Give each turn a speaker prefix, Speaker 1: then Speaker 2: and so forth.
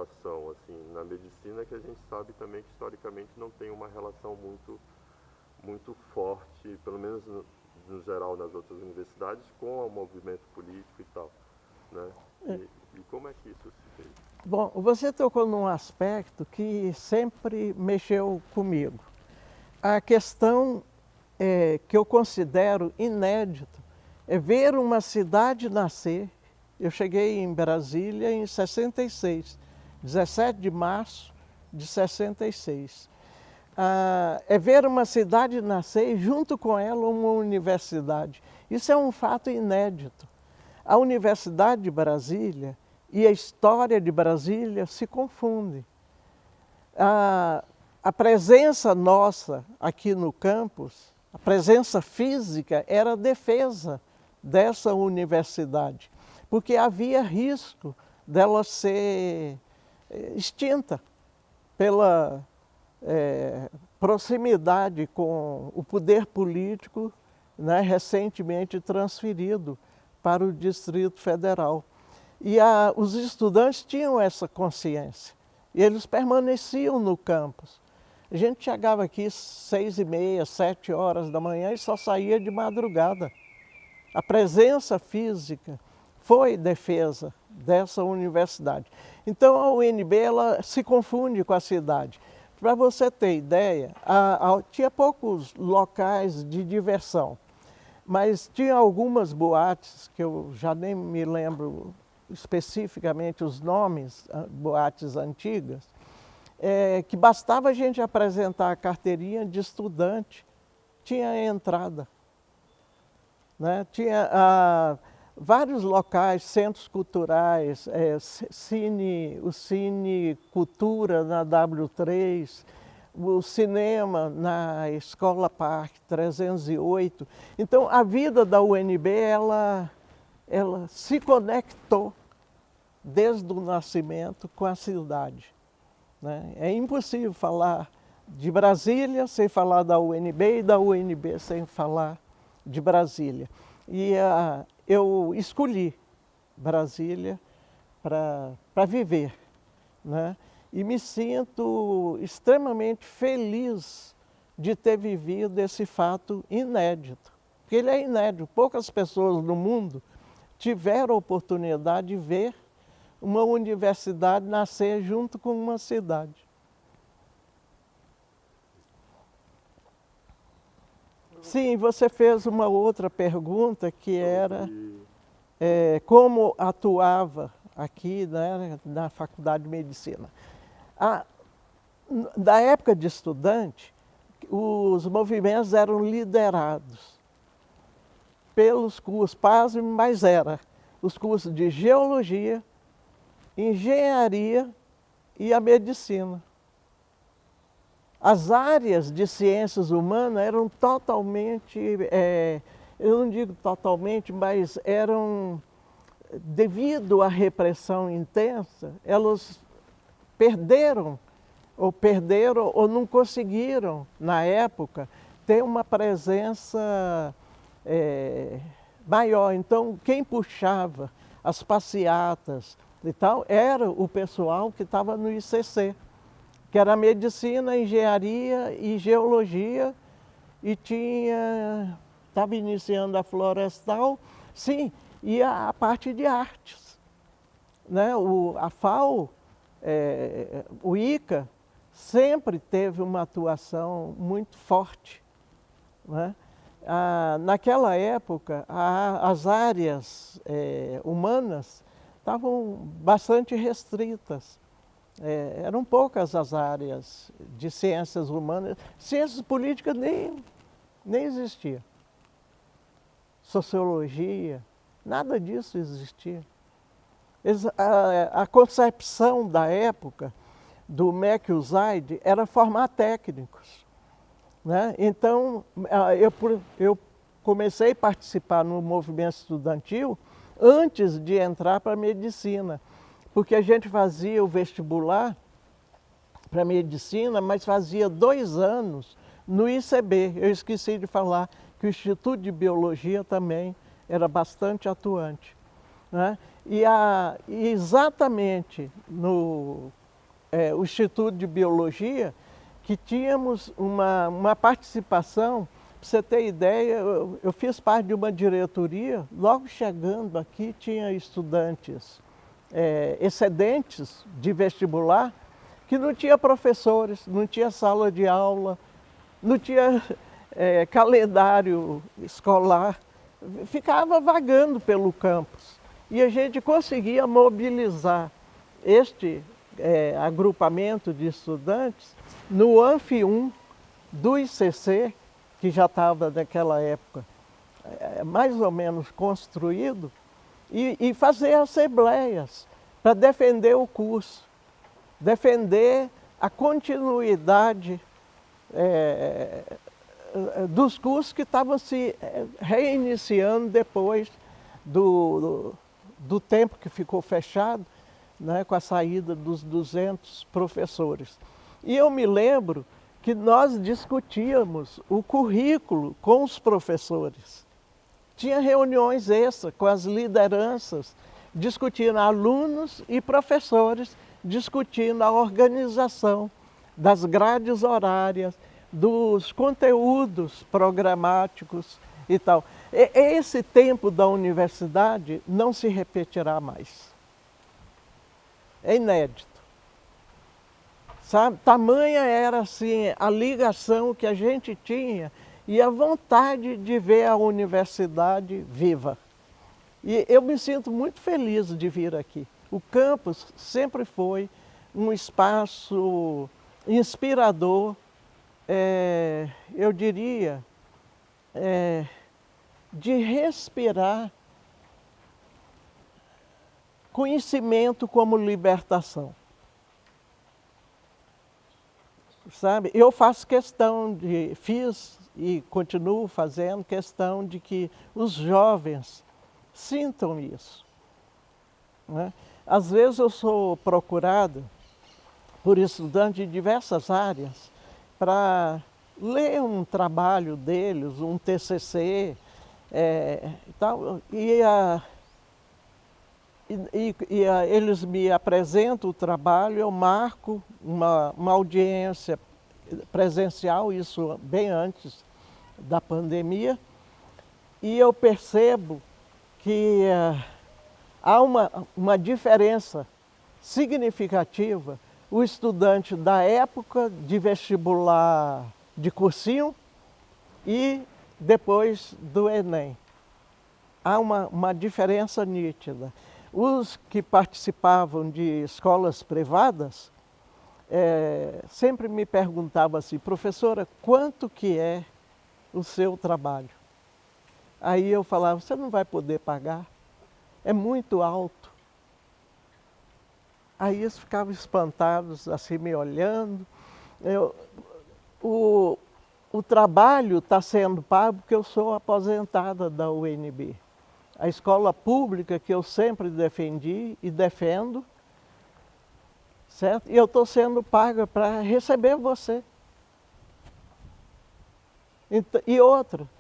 Speaker 1: atuação assim na medicina, que a gente sabe também que historicamente não tem uma relação muito forte, pelo menos no geral nas outras universidades, com o movimento político e tal, né? E como é que isso se fez?
Speaker 2: Bom, você tocou num aspecto que sempre mexeu comigo. A questão que eu considero inédito é ver uma cidade nascer. Eu cheguei em Brasília em 66, 17 de março de 66. É ver uma cidade nascer e junto com ela uma universidade. Isso é um fato inédito. A Universidade de Brasília e a história de Brasília se confundem. A presença nossa aqui no campus, a presença física, era a defesa dessa universidade, porque havia risco dela ser extinta pela proximidade com o poder político, né, recentemente transferido para o Distrito Federal. E os estudantes tinham essa consciência, e eles permaneciam no campus. A gente chegava aqui 6h30, 7 horas da manhã e só saía de madrugada. A presença física foi defesa dessa universidade. Então a UNB ela se confunde com a cidade. Para você ter ideia, tinha poucos locais de diversão, mas tinha algumas boates, que eu já nem me lembro especificamente os nomes, boates antigas, que bastava a gente apresentar a carteirinha de estudante, tinha entrada. Né? Tinha vários locais, centros culturais, o Cine Cultura na W3, o cinema na Escola Parque 308. Então a vida da UNB ela se conectou desde o nascimento com a cidade. Né? É impossível falar de Brasília sem falar da UNB e da UNB sem falar de Brasília. E eu escolhi Brasília para viver, né? E me sinto extremamente feliz de ter vivido esse fato inédito. Porque ele é inédito. Poucas pessoas no mundo tiveram a oportunidade de ver uma universidade nascer junto com uma cidade. Sim, você fez uma outra pergunta que era como atuava aqui, né, na Faculdade de Medicina. Da época de estudante, os movimentos eram liderados pelos cursos, pasme, mas os cursos de Geologia, Engenharia e a Medicina. As áreas de ciências humanas eram totalmente, eu não digo totalmente, mas eram, devido à repressão intensa, elas perderam ou não conseguiram, na época, ter uma presença maior. Então, quem puxava as passeatas e tal era o pessoal que estava no ICC, que era Medicina, Engenharia e Geologia, e estava iniciando a Florestal, sim, e a parte de artes. Né? A FAO, o ICA, sempre teve uma atuação muito forte. Né? Naquela época, as áreas humanas estavam bastante restritas. Eram poucas as áreas de ciências humanas. Ciências políticas nem existia. Sociologia, nada disso existia. A concepção da época do MEC USAID era formar técnicos. Né? Então, eu comecei a participar no movimento estudantil antes de entrar para a medicina, porque a gente fazia o vestibular para medicina, mas fazia 2 anos no ICB. Eu esqueci de falar que o Instituto de Biologia também era bastante atuante. Né? E exatamente no o Instituto de Biologia, que tínhamos uma participação, para você ter ideia, eu fiz parte de uma diretoria, logo chegando aqui tinha estudantes excedentes de vestibular, que não tinha professores, não tinha sala de aula, não tinha calendário escolar, ficava vagando pelo campus. E a gente conseguia mobilizar este agrupamento de estudantes no Anfi 1 do ICC, que já estava naquela época mais ou menos construído, e fazer assembleias para defender o curso, defender a continuidade dos cursos que estavam se reiniciando depois do tempo que ficou fechado, né, com a saída dos 200 professores. E eu me lembro que nós discutíamos o currículo com os professores. Tinha reuniões extras com as lideranças, discutindo alunos e professores, discutindo a organização das grades horárias, dos conteúdos programáticos e tal. Esse tempo da universidade não se repetirá mais. É inédito. Sabe? Tamanha era assim a ligação que a gente tinha e a vontade de ver a universidade viva. E eu me sinto muito feliz de vir aqui. O campus sempre foi um espaço inspirador, eu diria, de respirar conhecimento como libertação. Sabe? Eu faço questão fiz e continuo fazendo questão de que os jovens sintam isso, né? Às vezes eu sou procurada por estudantes de diversas áreas para ler um trabalho deles, um TCC, e tal, eles me apresentam o trabalho, eu marco uma audiência presencial, isso bem antes da pandemia, e eu percebo que há uma diferença significativa. O estudante da época de vestibular de cursinho e depois do Enem. Há uma diferença nítida. Os que participavam de escolas privadas sempre me perguntavam assim: professora, quanto que é o seu trabalho? Aí eu falava: você não vai poder pagar, é muito alto. Aí eles ficavam espantados, assim, me olhando. O trabalho está sendo pago porque eu sou aposentada da UNB. A escola pública que eu sempre defendi e defendo, certo? E eu estou sendo paga para receber você. E outra,